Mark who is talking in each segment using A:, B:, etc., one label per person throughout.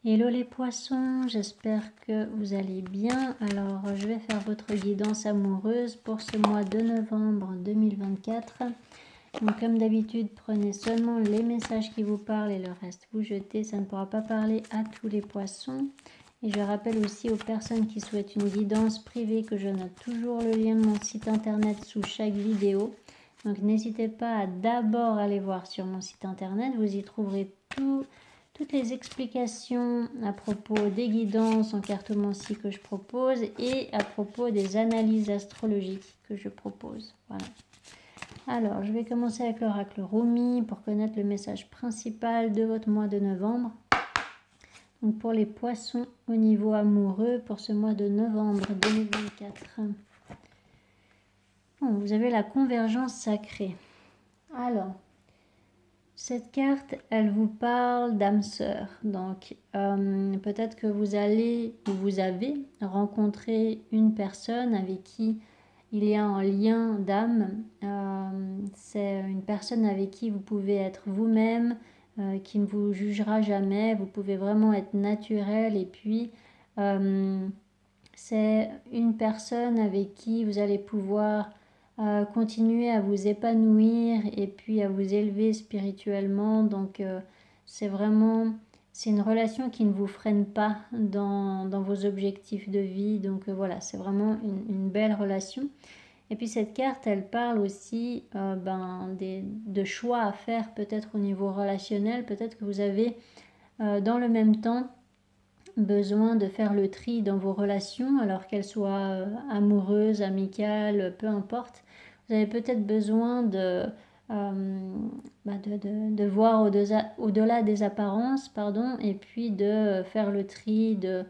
A: Hello les poissons, j'espère que vous allez bien. Alors je vais faire votre guidance amoureuse pour ce mois de novembre 2024. Donc comme d'habitude, prenez seulement les messages qui vous parlent et le reste vous jetez. Ça ne pourra pas parler à tous les poissons. Et je rappelle aussi aux personnes qui souhaitent une guidance privée que je note toujours le lien de mon site internet sous chaque vidéo. Donc n'hésitez pas à d'abord aller voir sur mon site internet, vous y trouverez toutes les explications à propos des guidances en cartomancie que je propose et à propos des analyses astrologiques que je propose. Voilà. Alors, je vais commencer avec l'oracle Rumi pour connaître le message principal de votre mois de novembre. Donc pour les poissons au niveau amoureux pour ce mois de novembre 2024. Bon, vous avez la convergence sacrée. Alors, cette carte, elle vous parle d'âme sœur. Donc, peut-être que vous allez ou vous avez rencontré une personne avec qui il y a un lien d'âme. C'est une personne avec qui vous pouvez être vous-même, qui ne vous jugera jamais. Vous pouvez vraiment être naturel. Et puis, c'est une personne avec qui vous allez pouvoir continuer à vous épanouir et puis à vous élever spirituellement. Donc c'est une relation qui ne vous freine pas dans vos objectifs de vie. Donc voilà, c'est vraiment une belle relation. Et puis cette carte, elle parle aussi de choix à faire peut-être au niveau relationnel. Peut-être que vous avez dans le même temps besoin de faire le tri dans vos relations, alors qu'elles soient amoureuses, amicales, peu importe. Vous avez peut-être besoin de voir au-delà des apparences, et puis de faire le tri, de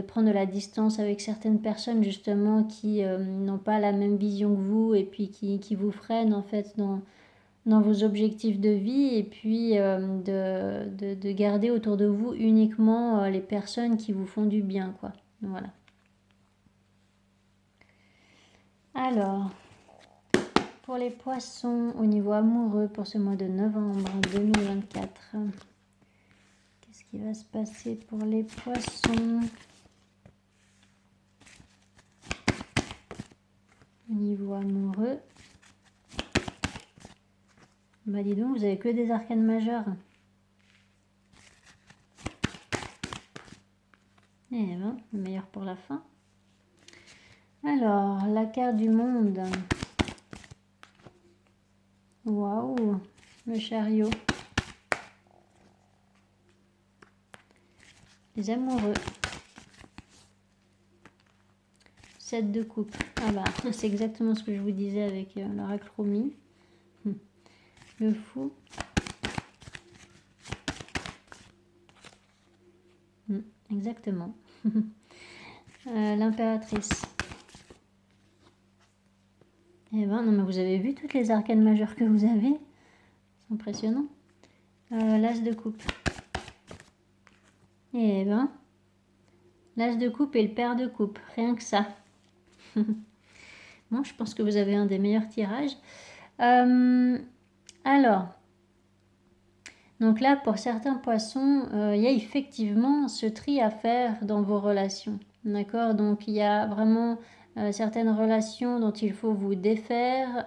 A: prendre de la distance avec certaines personnes justement qui n'ont pas la même vision que vous et puis qui vous freinent en fait dans vos objectifs de vie et puis de garder autour de vous uniquement les personnes qui vous font du bien, quoi. Voilà. Alors, pour les poissons au niveau amoureux pour ce mois de novembre 2024, qu'est-ce qui va se passer pour les poissons au niveau amoureux? Bah dis donc, vous avez que des arcanes majeures. Eh ben, le meilleur pour la fin. Alors, la carte du monde. Waouh, le chariot. Les amoureux. 7 de coupe. Ah bah, c'est exactement ce que je vous disais avec l'oracle Rumi. Le fou. Exactement. L'impératrice. Eh ben, non mais vous avez vu toutes les arcanes majeures que vous avez? C'est impressionnant. L'as de coupe. Eh ben, l'as de coupe et le pair de coupe. Rien que ça. Bon, je pense que vous avez un des meilleurs tirages. Alors, donc là, pour certains poissons, il y a effectivement ce tri à faire dans vos relations. D'accord? Donc, il y a vraiment certaines relations dont il faut vous défaire.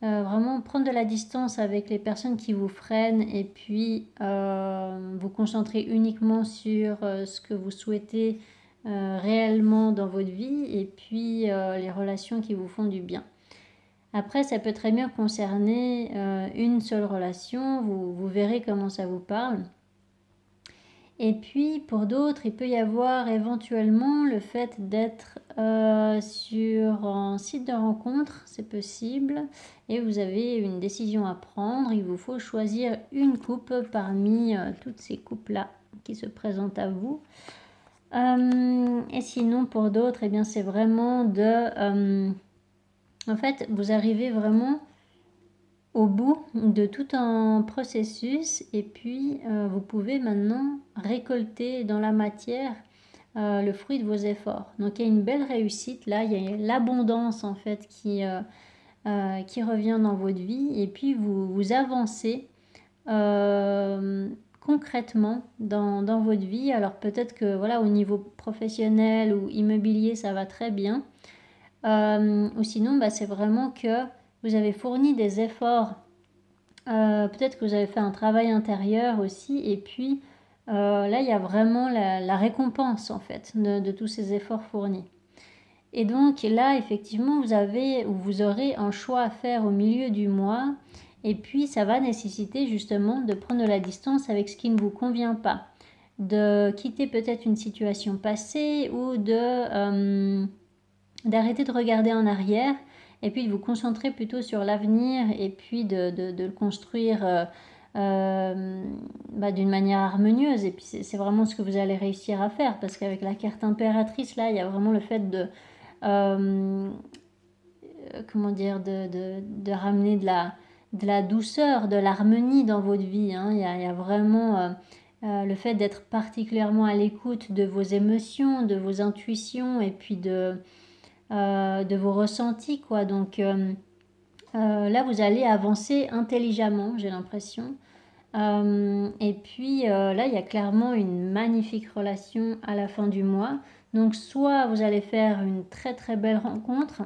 A: Vraiment prendre de la distance avec les personnes qui vous freinent et puis vous concentrer uniquement sur ce que vous souhaitez réellement dans votre vie et puis les relations qui vous font du bien. Après, ça peut très bien concerner une seule relation, vous verrez comment ça vous parle. Et puis, pour d'autres, il peut y avoir éventuellement le fait d'être sur un site de rencontre, c'est possible, et vous avez une décision à prendre. Il vous faut choisir une coupe parmi toutes ces coupes-là qui se présentent à vous. Et sinon, pour d'autres, eh bien, c'est vraiment en fait, vous arrivez vraiment au bout de tout un processus et puis vous pouvez maintenant récolter dans la matière le fruit de vos efforts. Donc il y a une belle réussite là, il y a l'abondance en fait qui revient dans votre vie et puis vous avancez concrètement dans votre vie. Alors peut-être que voilà, au niveau professionnel ou immobilier, ça va très bien. Ou sinon, c'est vraiment que vous avez fourni des efforts. Peut-être que vous avez fait un travail intérieur aussi. Et puis là, il y a vraiment la récompense en fait de tous ces efforts fournis. Et donc là, effectivement, vous aurez un choix à faire au milieu du mois. Et puis, ça va nécessiter justement de prendre de la distance avec ce qui ne vous convient pas. De quitter peut-être une situation passée ou d'arrêter de regarder en arrière et puis de vous concentrer plutôt sur l'avenir et puis de le construire d'une manière harmonieuse. Et puis, c'est vraiment ce que vous allez réussir à faire parce qu'avec la carte impératrice, là, il y a vraiment le fait de comment dire, de ramener de la douceur, de l'harmonie dans votre vie. Il y a vraiment le fait d'être particulièrement à l'écoute de vos émotions, de vos intuitions et puis de vos ressentis, quoi. Donc là, vous allez avancer intelligemment, j'ai l'impression. Et puis là, il y a clairement une magnifique relation à la fin du mois. Donc soit vous allez faire une très très belle rencontre,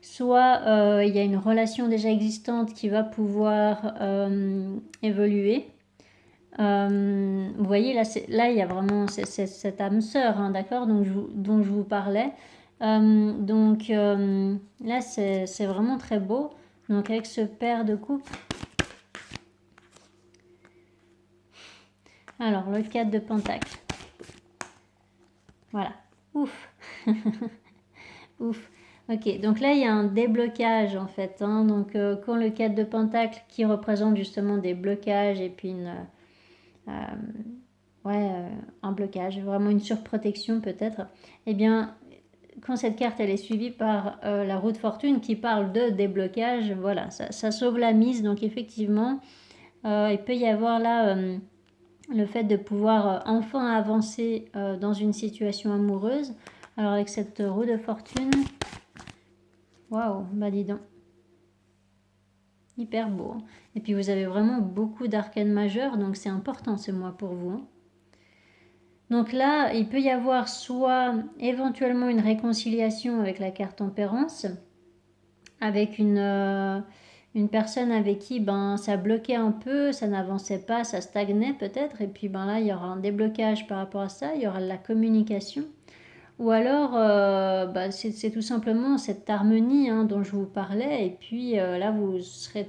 A: soit il y a une relation déjà existante qui va pouvoir évoluer. Vous voyez, là, il y a vraiment cette âme sœur, d'accord, dont je vous parlais. Donc là, c'est vraiment très beau. Donc avec ce paire de coupes. Alors, le 4 de pentacle. Voilà. Ouf. Ouf. Ok, donc là, il y a un déblocage, en fait. Donc, quand le 4 de pentacle, qui représente justement des blocages et puis un blocage, vraiment une surprotection peut-être, eh bien, quand cette carte, elle est suivie par la roue de fortune qui parle de déblocage, voilà, ça sauve la mise. Donc, effectivement, il peut y avoir là... le fait de pouvoir enfin avancer dans une situation amoureuse. Alors avec cette roue de fortune, waouh, dis donc, hyper beau. Et puis vous avez vraiment beaucoup d'arcanes majeures, donc c'est important ce mois pour vous. Donc là, il peut y avoir soit éventuellement une réconciliation avec la carte tempérance, avec une personne avec qui ça bloquait un peu, ça n'avançait pas, ça stagnait peut-être, et puis là il y aura un déblocage par rapport à ça, il y aura de la communication, ou alors c'est tout simplement cette harmonie dont je vous parlais, et puis là vous serez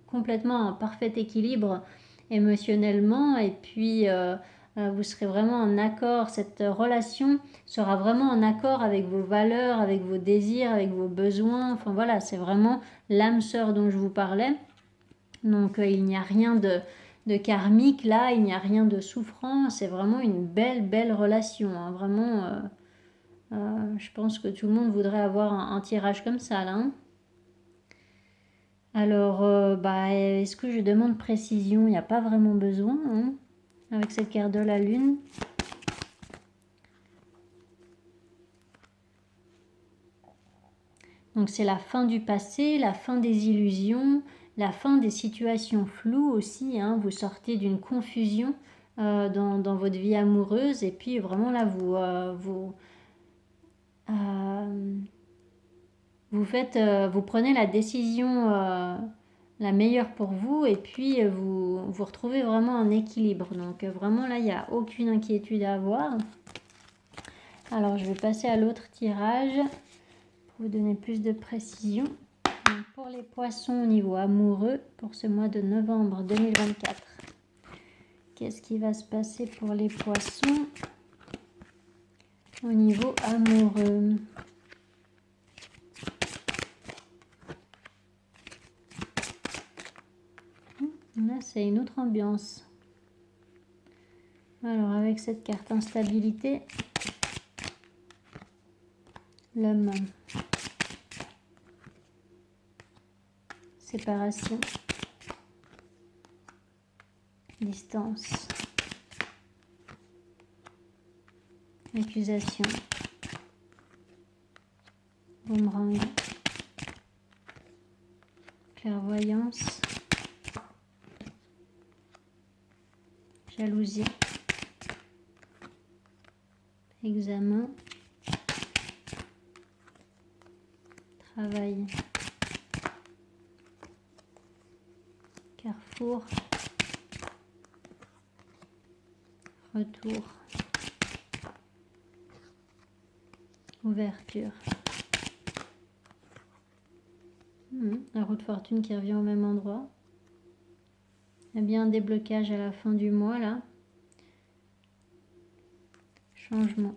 A: complètement en parfait équilibre émotionnellement, et puis vous serez vraiment en accord, cette relation sera vraiment en accord avec vos valeurs, avec vos désirs, avec vos besoins. Enfin voilà, c'est vraiment l'âme sœur dont je vous parlais. Donc il n'y a rien de karmique là, il n'y a rien de souffrant, c'est vraiment une belle relation. Vraiment, je pense que tout le monde voudrait avoir un tirage comme ça là. Alors, est-ce que je demande précision? Il n'y a pas vraiment besoin, avec cette carte de la lune. Donc c'est la fin du passé, la fin des illusions, la fin des situations floues aussi. Vous sortez d'une confusion dans votre vie amoureuse et puis vraiment là vous prenez la décision la meilleure pour vous et puis vous retrouvez vraiment un équilibre. Donc vraiment là il n'y a aucune inquiétude à avoir. Alors je vais passer à l'autre tirage pour vous donner plus de précision. Donc, pour les poissons au niveau amoureux pour ce mois de novembre 2024, qu'est-ce qui va se passer pour les poissons au niveau amoureux? Là, c'est une autre ambiance. Alors, avec cette carte instabilité, l'homme, séparation, distance, accusation, boomerang, clairvoyance, jalousie, examen, travail, carrefour, retour, ouverture. La roue de fortune qui revient au même endroit. Il y a bien un déblocage à la fin du mois là. Changement.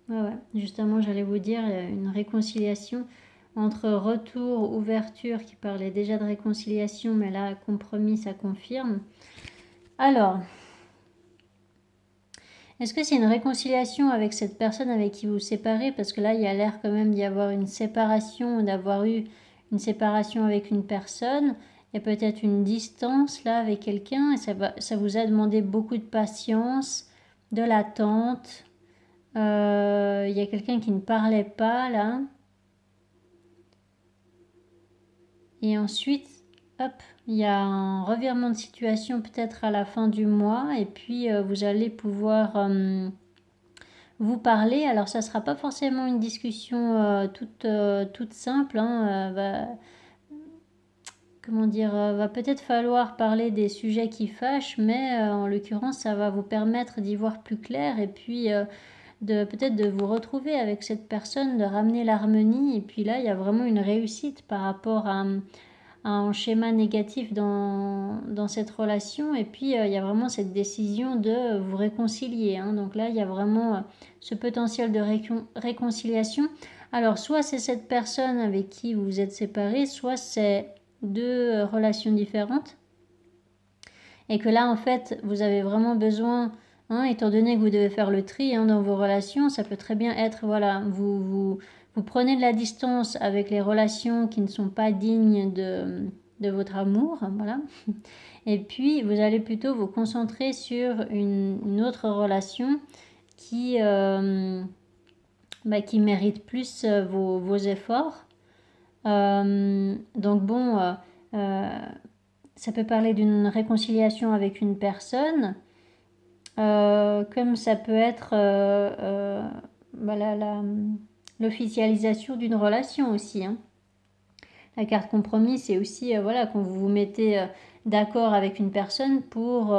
A: Ouais, justement, j'allais vous dire, une réconciliation entre retour, ouverture, qui parlait déjà de réconciliation, mais là, compromis, ça confirme. Alors, est-ce que c'est une réconciliation avec cette personne avec qui vous vous séparez? Parce que là, il y a l'air quand même d'y avoir une séparation, d'avoir eu une séparation avec une personne. Il y a peut-être une distance là avec quelqu'un et ça vous a demandé beaucoup de patience, de l'attente. Il y a quelqu'un qui ne parlait pas là. Et ensuite, hop, il y a un revirement de situation peut-être à la fin du mois. Et puis, vous allez pouvoir vous parler. Alors, ça ne sera pas forcément une discussion toute simple. Comment dire, va peut-être falloir parler des sujets qui fâchent. Mais en l'occurrence, ça va vous permettre d'y voir plus clair. Et puis... peut-être de vous retrouver avec cette personne, de ramener l'harmonie. Et puis là, il y a vraiment une réussite par rapport à un schéma négatif dans cette relation. Et puis, il y a vraiment cette décision de vous réconcilier. Donc là, il y a vraiment ce potentiel de réconciliation. Alors, soit c'est cette personne avec qui vous vous êtes séparés, soit c'est deux relations différentes. Et que là, en fait, vous avez vraiment besoin... étant donné que vous devez faire le tri dans vos relations, ça peut très bien être, voilà, vous prenez de la distance avec les relations qui ne sont pas dignes de votre amour, voilà. Et puis, vous allez plutôt vous concentrer sur une autre relation qui mérite plus vos efforts. Donc bon, ça peut parler d'une réconciliation avec une personne. Comme ça peut être l'officialisation d'une relation aussi. La carte compromis, c'est aussi quand vous vous mettez d'accord avec une personne pour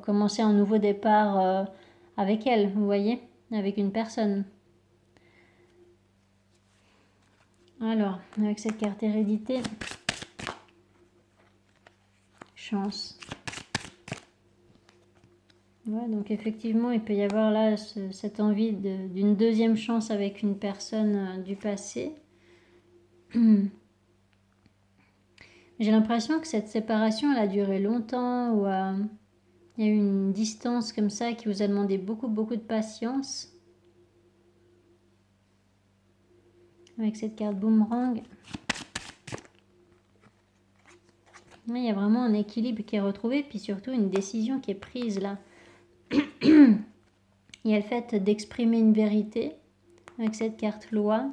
A: commencer un nouveau départ avec elle, vous voyez, avec une personne. Alors, avec cette carte hérédité, chance. Ouais, donc effectivement, il peut y avoir là cette envie d'une deuxième chance avec une personne du passé. J'ai l'impression que cette séparation, elle a duré longtemps, ou il y a eu une distance comme ça qui vous a demandé beaucoup, beaucoup de patience. Avec cette carte boomerang. Il y a vraiment un équilibre qui est retrouvé, puis surtout une décision qui est prise là. Il y a le fait d'exprimer une vérité avec cette carte loi.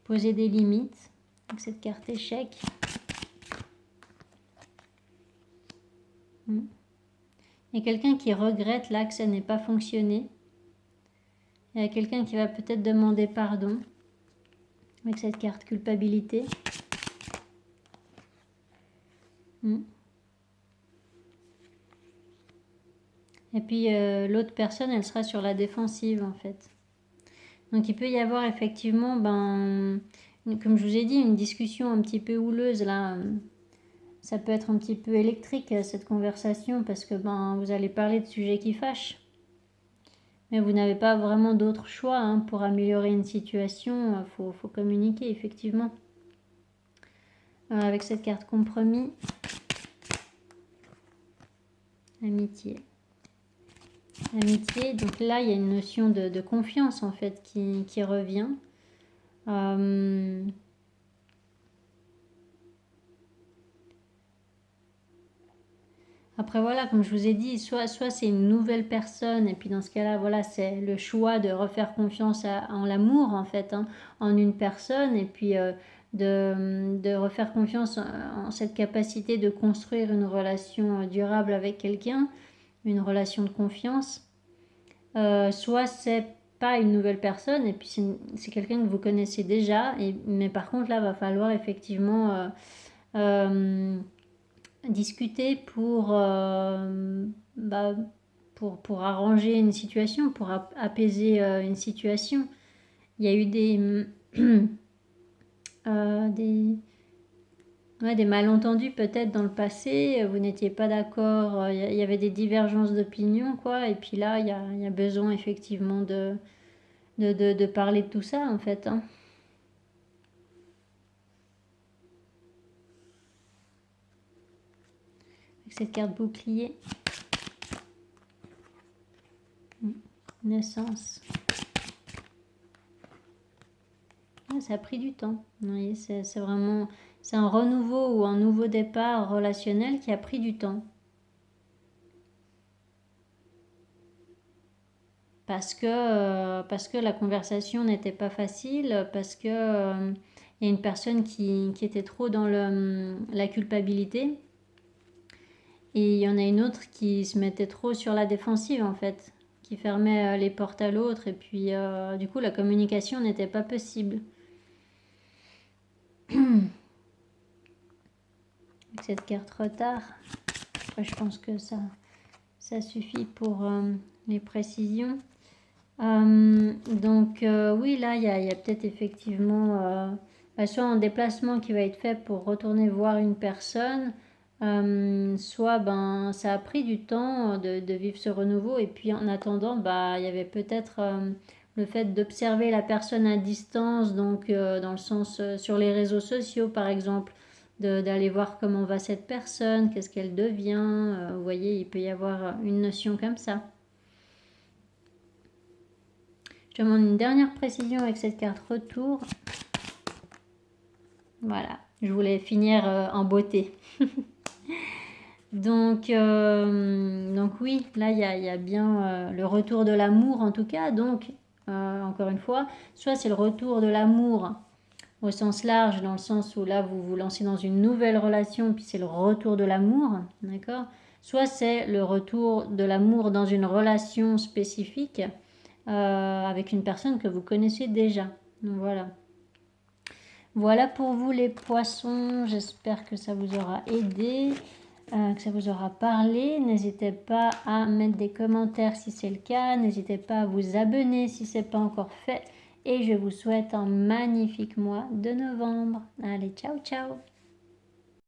A: Poser des limites avec cette carte échec. Il y a quelqu'un qui regrette là que ça n'ait pas fonctionné. Il y a quelqu'un qui va peut-être demander pardon avec cette carte culpabilité. Et puis l'autre personne, elle sera sur la défensive en fait. Donc il peut y avoir effectivement, comme je vous ai dit, une discussion un petit peu houleuse là. Ça peut être un petit peu électrique cette conversation parce que vous allez parler de sujets qui fâchent. Mais vous n'avez pas vraiment d'autre choix pour améliorer une situation. Faut communiquer effectivement. Avec cette carte compromis. Amitié. Amitié, donc là il y a une notion de confiance en fait qui revient. Après voilà, comme je vous ai dit, soit c'est une nouvelle personne, et puis dans ce cas-là, voilà, c'est le choix de refaire confiance en l'amour en fait, hein, en une personne, et puis de refaire confiance en cette capacité de construire une relation durable avec quelqu'un, une relation de confiance. Soit c'est pas une nouvelle personne, et puis c'est quelqu'un que vous connaissez déjà, mais par contre là, va falloir effectivement discuter bah, pour arranger une situation, pour apaiser une situation. Il y a eu des, ouais, des malentendus peut-être dans le passé, vous n'étiez pas d'accord, il y avait des divergences d'opinion, quoi, et puis là, il y a besoin effectivement de parler de tout ça, en fait, hein. Avec cette carte bouclier. Naissance. Ah, ça a pris du temps. Vous voyez, c'est vraiment... C'est un renouveau ou un nouveau départ relationnel qui a pris du temps. Parce que la conversation n'était pas facile, parce que il y a une personne qui était trop dans la culpabilité, et il y en a une autre qui se mettait trop sur la défensive en fait, qui fermait les portes à l'autre, et puis du coup la communication n'était pas possible. Avec cette carte retard, après, je pense que ça suffit pour les précisions. Donc oui, là il y a peut-être effectivement soit un déplacement qui va être fait pour retourner voir une personne, soit ça a pris du temps de vivre ce renouveau, et puis en attendant il y avait peut-être le fait d'observer la personne à distance, donc dans le sens sur les réseaux sociaux par exemple, d'aller voir comment va cette personne, qu'est-ce qu'elle devient, vous voyez, il peut y avoir une notion comme ça. Je demande une dernière précision avec cette carte retour. Voilà, je voulais finir en beauté. donc oui, là il y a bien le retour de l'amour en tout cas. Donc encore une fois, soit c'est le retour de l'amour au sens large, dans le sens où là vous vous lancez dans une nouvelle relation, puis c'est le retour de l'amour, d'accord? Soit c'est le retour de l'amour dans une relation spécifique, avec une personne que vous connaissez déjà. Donc voilà. Voilà pour vous les poissons. J'espère que ça vous aura aidé, que ça vous aura parlé. N'hésitez pas à mettre des commentaires si c'est le cas. N'hésitez pas à vous abonner si ce n'est pas encore fait. Et je vous souhaite un magnifique mois de novembre. Allez, ciao, ciao!